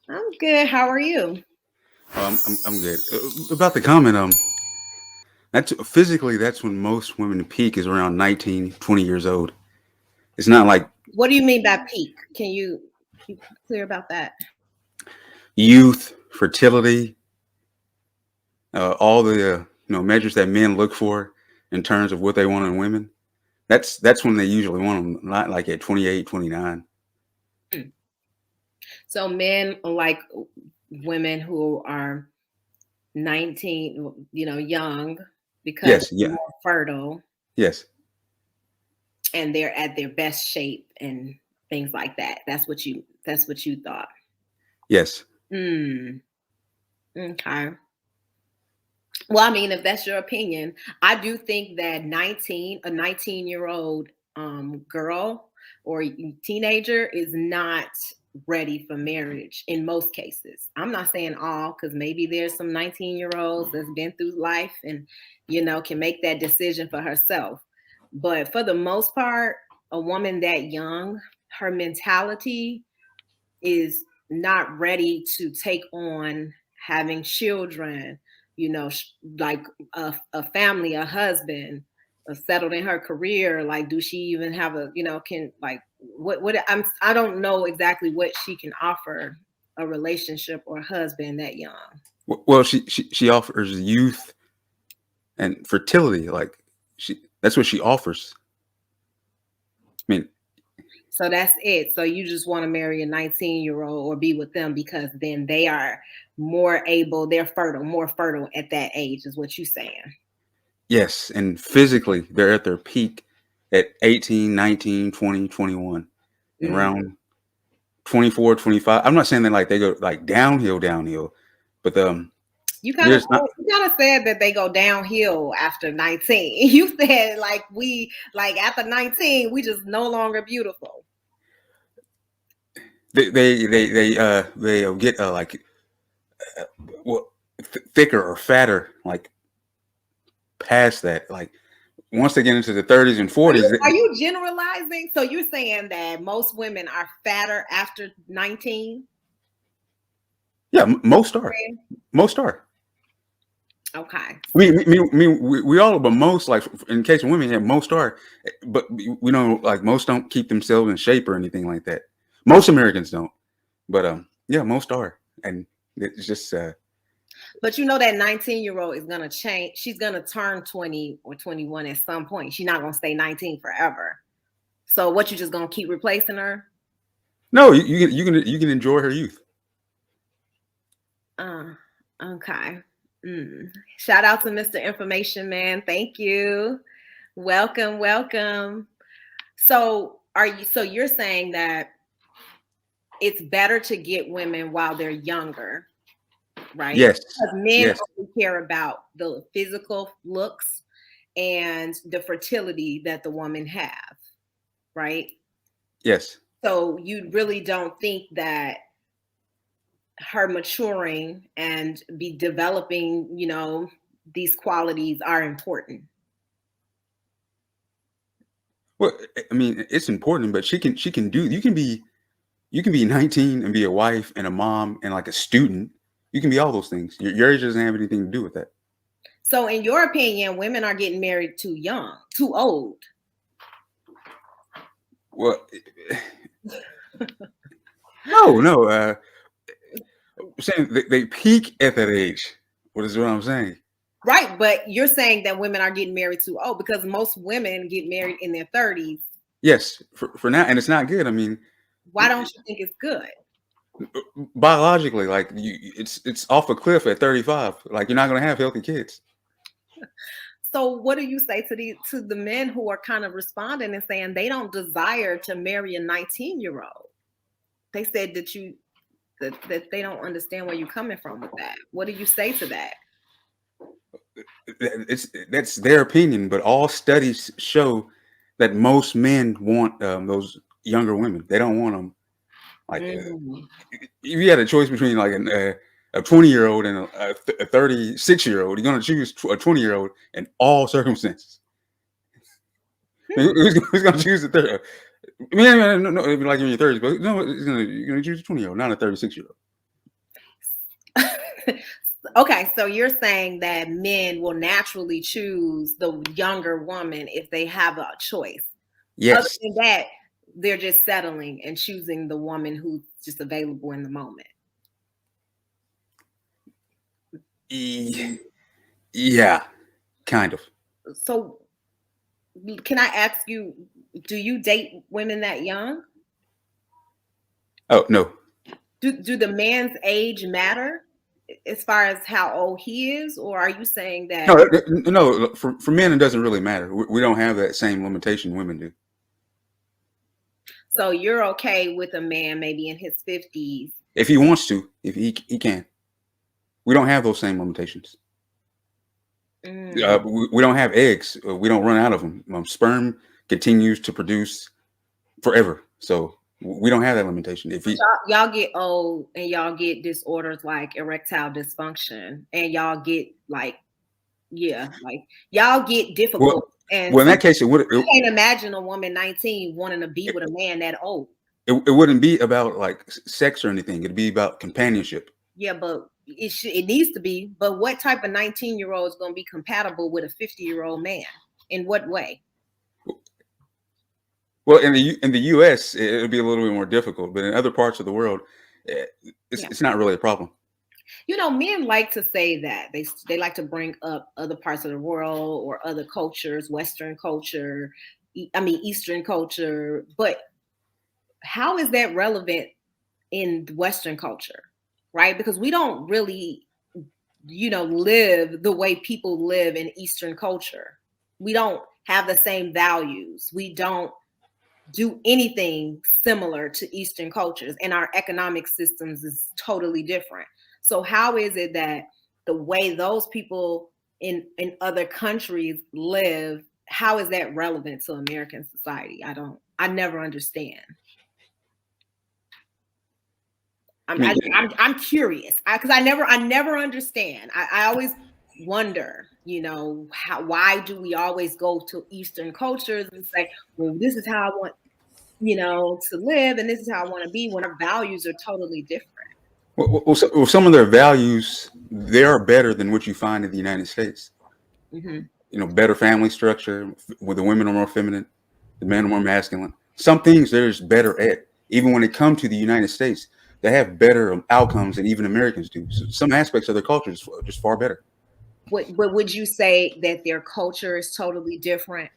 I'm good. How are you? I'm good. About the comment, that's physically that's when most women peak is around 19, 20 years old. It's not like What do you mean by peak? Can you be clear about that? youth, fertility, all the measures that men look for in terms of what they want in women. That's when they usually want them, not like at 28, 29. Hmm. So men like women who are 19, young because Yes, they're yeah, more fertile yes, and they're at their best shape and things like that. That's what you thought. yes, Hmm. Okay. Well, I mean, if that's your opinion, I do think that a 19-year-old girl or teenager is not ready for marriage in most cases. I'm not saying all, because maybe there's some 19-year-olds that's been through life and, can make that decision for herself. But for the most part, a woman that young, her mentality is not ready to take on having children, like a family, a husband, settled in her career. Like, do she even have can, like, I don't know exactly what she can offer a relationship or husband that young. Well, she offers youth and fertility. Like that's what she offers. I mean, So that's it. So you just want to marry a 19-year-old or be with them because then they are more able, they're fertile, more fertile at that age, is what you're saying. yes, and physically they're at their peak at 18, 19, 20, 21. And Mm. around 24, 25. I'm not saying that like they go like downhill, but You kind of there's not. you kind of said that they go downhill after 19. You said like after 19 we just no longer beautiful. They get like well, thicker or fatter like past that. Like once they get into the 30s and Are 40s, you are you generalizing? So you're saying that most women are fatter after 19? yeah, That's most what are, you're saying? most are. Okay. I mean, we all, but most like in case of women, yeah, most are, but we don't like most don't keep themselves in shape or anything like that. Most Americans don't, but yeah, most are, and it's just But you know that 19-year-old is gonna change. She's gonna turn 20 or 21 at some point. She's not gonna stay 19 forever. So what, you just gonna keep replacing her? no, you can enjoy her youth. Uh, okay. Mm. Shout out to Mr. Information Man. Thank you. Welcome, welcome. So you're saying that it's better to get women while they're younger, right? Yes, Because men yes, only care about the physical looks and the fertility that the woman have, right? yes. So you really don't think that her maturing and be developing, these qualities are important. Well, I mean, it's important, but she can do. You can be 19 and be a wife and a mom and like a student. You can be all those things. Your age doesn't have anything to do with that. So in your opinion, women are getting married too young, too old. Well, no, no. Saying they peak at that age. What is what I'm saying? Right, but you're saying that women are getting married too old because most women get married in their 30s. Yes, for now, and it's not good. I mean, Why don't you think it's good? biologically, like it's off a cliff at 35. Like you're not gonna have healthy kids. So what do you say to the men who are kind of responding and saying they don't desire to marry a 19-year-old? They said that they don't understand where you're coming from with that. What do you say to that? That's their opinion, but all studies show that most men want those younger women. They don't want them like Mm. if you had a choice between like a 20-year-old and a 36-year-old, you're gonna choose a 20-year-old in all circumstances. Who's gonna choose the third? I mean, no, like in your 30s, but no, you're gonna choose a 20-year-old, not a 36-year-old. Okay, so you're saying that men will naturally choose the younger woman if they have a choice. Other Yes. than that, they're just settling and choosing the woman who's just available in the moment. E- Yeah, kind of. So, can I ask you, do you date women that young? Oh no. Do the man's age matter as far as how old he is, or are you saying that No, no. For men, it doesn't really matter. We don't have that same limitation women do. so you're okay with a man maybe in his 50s? If he wants to, if he can. We don't have those same limitations. Mm. We don't have eggs. We don't run out of them. Sperm continues to produce forever. So we don't have that limitation. If But he, y'all get old and y'all get disorders like erectile dysfunction, and y'all get like, yeah, like y'all get difficult. well, And well, in some that case, it would I can't imagine a woman 19 wanting to be it, with a man that old. it wouldn't be about like sex or anything. It'd be about companionship. Yeah, but it needs to be. But what type of 19-year-old is going to be compatible with a 50-year-old man? In what way? Well, in the U.S., it would be a little bit more difficult, but in other parts of the world, eh, Yeah. it's not really a problem. You know, men like to say that they like to bring up other parts of the world or other cultures, Western culture, I mean Eastern culture, but how is that relevant in Western culture, right? Because we don't really, live the way people live in Eastern culture. We don't have the same values. We don't do anything similar to Eastern cultures, and our economic systems is totally different. So how is it that the way those people in other countries live, how is that relevant to American society? I never understand. I mean, I'm curious because I never understand. I always wonder, why do we always go to Eastern cultures and say, well, this is how I want, to live, and this is how I want to be when our values are totally different. some of their values they are better than what you find in the United States. Hmm. Better family structure, where the women are more feminine, the men are more masculine. Some things they're just better at. Even when it comes to the United States, they have better outcomes than even Americans do. So some aspects of their culture is just far better. But would you say that their culture is totally different?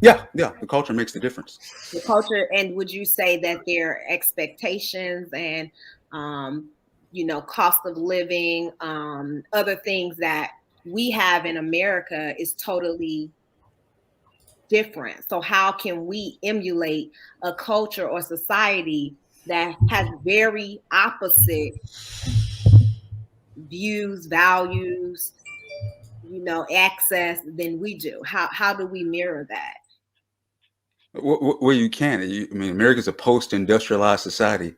Yeah, yeah. The culture makes the difference. The culture, and would you say that their expectations and cost of living, other things that we have in America is totally different? So how can we emulate a culture or society that has very opposite views, values, access than we do? How do we mirror that? Well, you can. I mean, America's a post-industrialized society.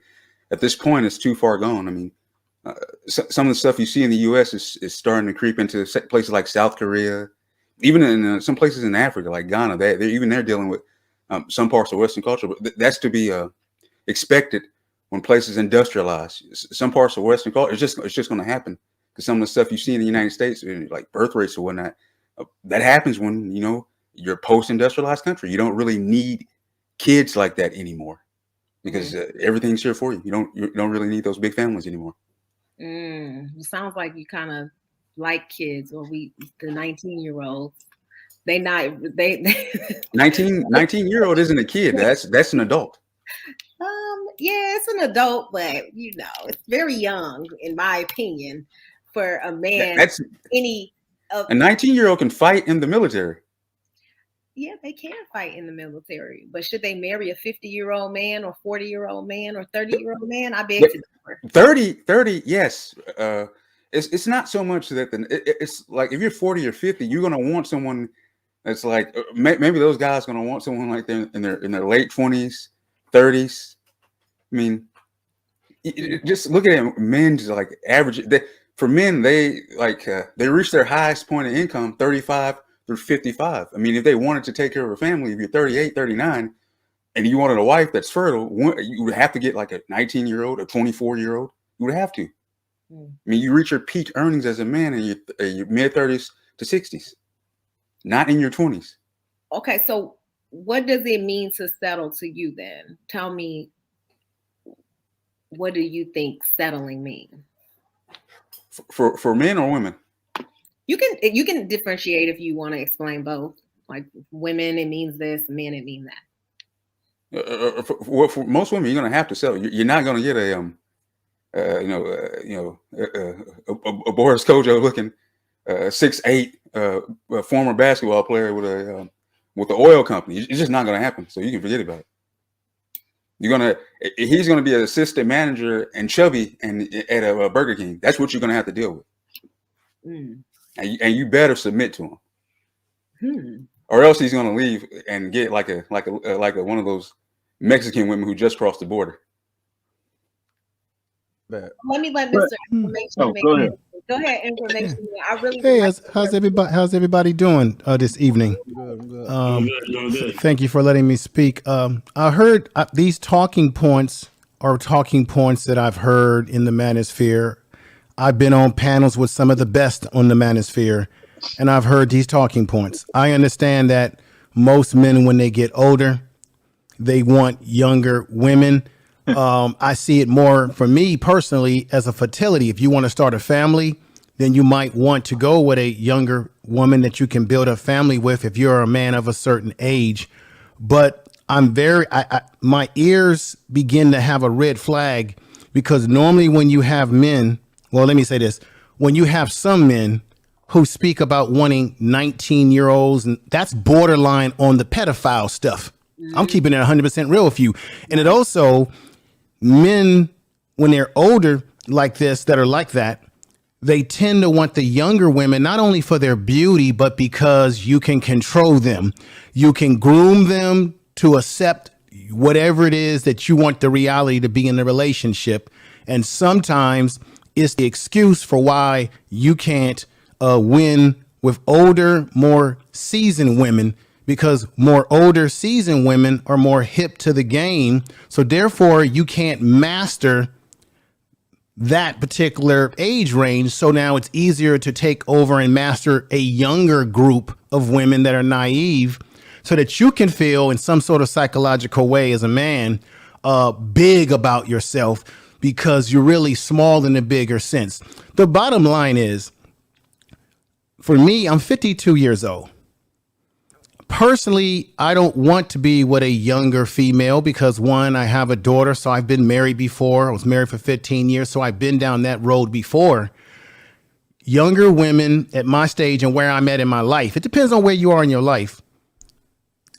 At this point, it's too far gone. I mean, uh, some of the stuff you see in the U.S. is starting to creep into places like South Korea, even in some places in Africa, like Ghana. They're dealing with some parts of Western culture, but that's to be expected when places industrialize. Some parts of Western culture, it's just going to happen because some of the stuff you see in the United States, like birth rates or whatnot, that happens when you're a post-industrialized country. You don't really need kids like that anymore because Mm. everything's here for you. You don't really need those big families anymore. It sounds like you kind of like kids, or the 19-year-olds. They not they 19-year-old isn't a kid. That's an adult. yeah, it's an adult, but it's very young in my opinion for a man. That's Any of a 19-year-old can fight in the military. Yeah, they can fight in the military, but should they marry a 50-year-old man or 40-year-old man or 30-year-old man? I beg to differ. 30, yes. It's not so much that it's like if you're 40 or 50, you're gonna want someone that's like maybe those guys gonna want someone like in their late 20s, 30s. I mean, Mm. just look at it. Men's like average. For men, they reach their highest point of income 35 through 55. I mean, if they wanted to take care of a family, if you're 38, 39, and you wanted a wife that's fertile, you would have to get like a 19-year-old, a 24-year-old. You would have to. Mm. I mean, you reach your peak earnings as a man in your mid-30s to 60s, not in your 20s. Okay, so what does it mean to settle to you then? Tell me, what do you think settling means? For men or women? You can differentiate if you want to explain both. Like women, it means this, men, it means For most women, you're going to have to settle. You're not going to get a a Boris Kojo looking 6'8" former basketball player with the oil company. It's just not going to happen. So you can forget about it. He's gonna be an assistant manager and chubby and at a Burger King. That's what you're gonna have to deal with. Mm. And you better submit to him, Hmm. or else he's gonna leave and get like a one of those Mexican women who just crossed the border. Let Mr. Information make go ahead. Go ahead, Information. I really Hey, would like how's everybody doing this evening? Doing good. Thank you for letting me speak. I heard these talking points are talking points that I've heard in the manosphere. I've been on panels with some of the best on the manosphere, and I've heard these talking points. I understand that most men, when they get older, they want younger women. I see it more for me personally as a fertility. If you want to start a family, then you might want to go with a younger woman that you can build a family with if you're a man of a certain age. But my ears begin to have a red flag because normally when you have men, well, let me say this, when you have some men who speak about wanting 19-year-olds, and that's borderline on the pedophile stuff. I'm keeping it 100% real with you. And it also, men, when they're older like this, that are like that, they tend to want the younger women, not only for their beauty, but because you can control them. You can groom them to accept whatever it is that you want the reality to be in the relationship. And sometimes it's the excuse for why you can't win with older, more seasoned women, because more older, seasoned women are more hip to the game. So therefore, you can't master that particular age range. So now it's easier to take over and master a younger group of women that are naive so that you can feel in some sort of psychological way as a man big about yourself because you're really small in a bigger sense. The bottom line is, for me, I'm 52 years old. Personally, I don't want to be with a younger female because, one, I have a daughter, so I've been married before. I was married for 15 years, so I've been down that road before. Younger women at my stage and where I'm at in my life, it depends on where you are in your life.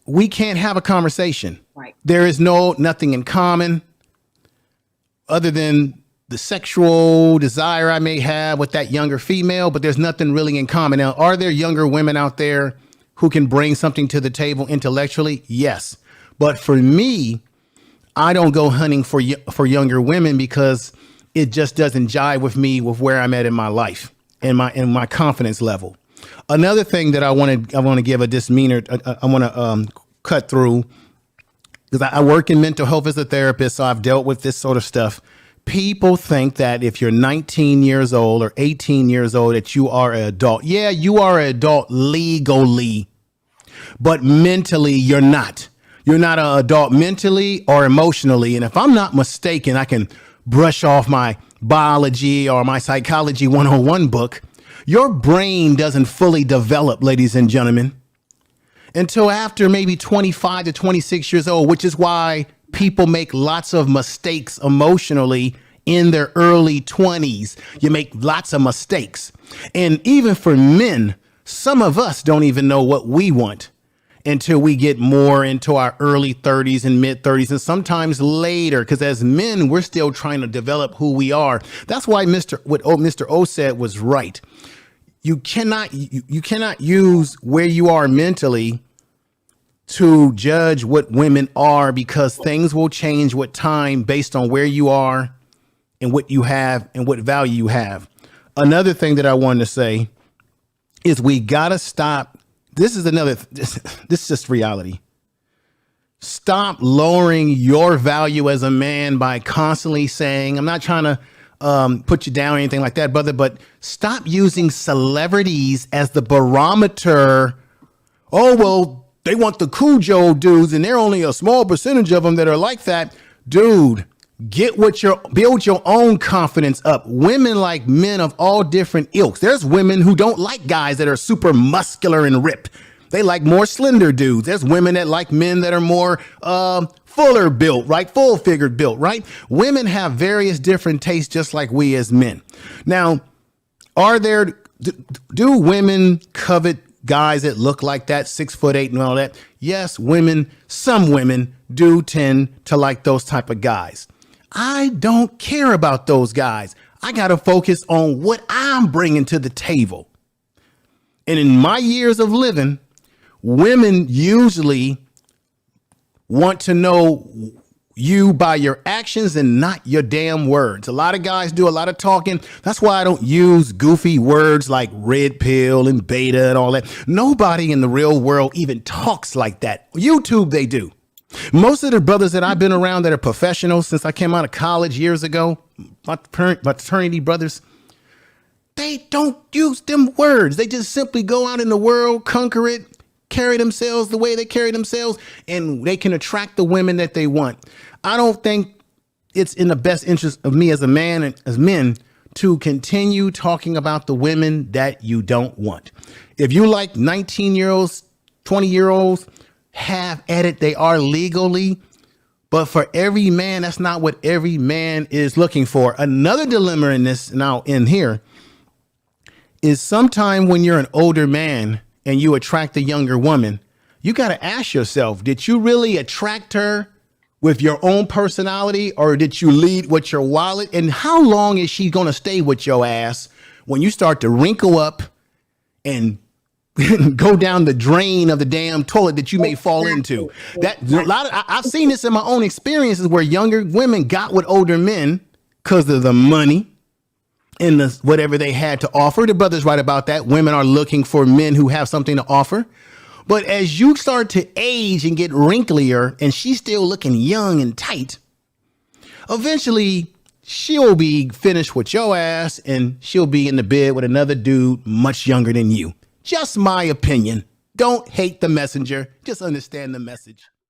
We can't have a conversation. Right. There is nothing in common other than the sexual desire I may have with that younger female, but there's nothing really in common. Now, are there younger women out there who can bring something to the table intellectually? Yes. But for me, I don't go hunting for younger women because it just doesn't jive with me with where I'm at in my life and my confidence level. Another thing that I want to give a misdemeanor, I want to cut through, because I work in mental health as a therapist, so I've dealt with this sort of stuff. People think that if you're 19 years old or 18 years old, that you are an adult. Yeah, you are an adult legally, but mentally you're not. You're not an adult mentally or emotionally. And if I'm not mistaken, I can brush off my biology or my psychology 101 book. Your brain doesn't fully develop, ladies and gentlemen, until after maybe 25 to 26 years old, which is why people make lots of mistakes emotionally in their early 20s. You make lots of mistakes. And even for men, some of us don't even know what we want until we get more into our early 30s and mid 30s, and sometimes later, because as men, we're still trying to develop who we are. That's why what Mr. O said was right. You cannot use where you are mentally to judge what women are, because things will change with time based on where you are and what you have and what value you have. Another thing that I wanted to say is we got to stop. This is just reality. Stop lowering your value as a man by constantly saying, I'm not trying to put you down or anything like that, brother, but stop using celebrities as the barometer. Oh, well, they want the Cujo dudes and they're only a small percentage of them that are like that. Dude, build your own confidence up. Women like men of all different ilks. There's women who don't like guys that are super muscular and ripped. They like more slender dudes. There's women that like men that are more fuller built, right? Full figured built, right? Women have various different tastes, just like we as men. Now, do women covet guys that look like that, 6'8" and all that? Yes, some women do tend to like those type of guys. I don't care about those guys. I got to focus on what I'm bringing to the table. And in my years of living, women usually want to know you by your actions and not your damn words. A lot of guys do a lot of talking. That's why I don't use goofy words like red pill and beta and all that. Nobody in the real world even talks like that. YouTube, they do. Most of the brothers that I've been around that are professionals since I came out of college years ago, my fraternity brothers, they don't use them words. They just simply go out in the world, conquer it, carry themselves the way they carry themselves, and they can attract the women that they want. I don't think it's in the best interest of me as a man and as men to continue talking about the women that you don't want. If you like 19-year-olds, 20-year-olds, have at it. They are legally, but for every man, that's not what every man is looking for. Another dilemma in this now in here is sometime when you're an older man and you attract a younger woman, you got to ask yourself, did you really attract her with your own personality, or did you lead with your wallet? And how long is she going to stay with your ass when you start to wrinkle up and go down the drain of the damn toilet that you may fall into? I've seen this in my own experiences where younger women got with older men because of the money and whatever they had to offer. The brother's right about that. Women are looking for men who have something to offer. But as you start to age and get wrinklier and she's still looking young and tight, eventually she'll be finished with your ass and she'll be in the bed with another dude much younger than you. Just my opinion. Don't hate the messenger. Just understand the message.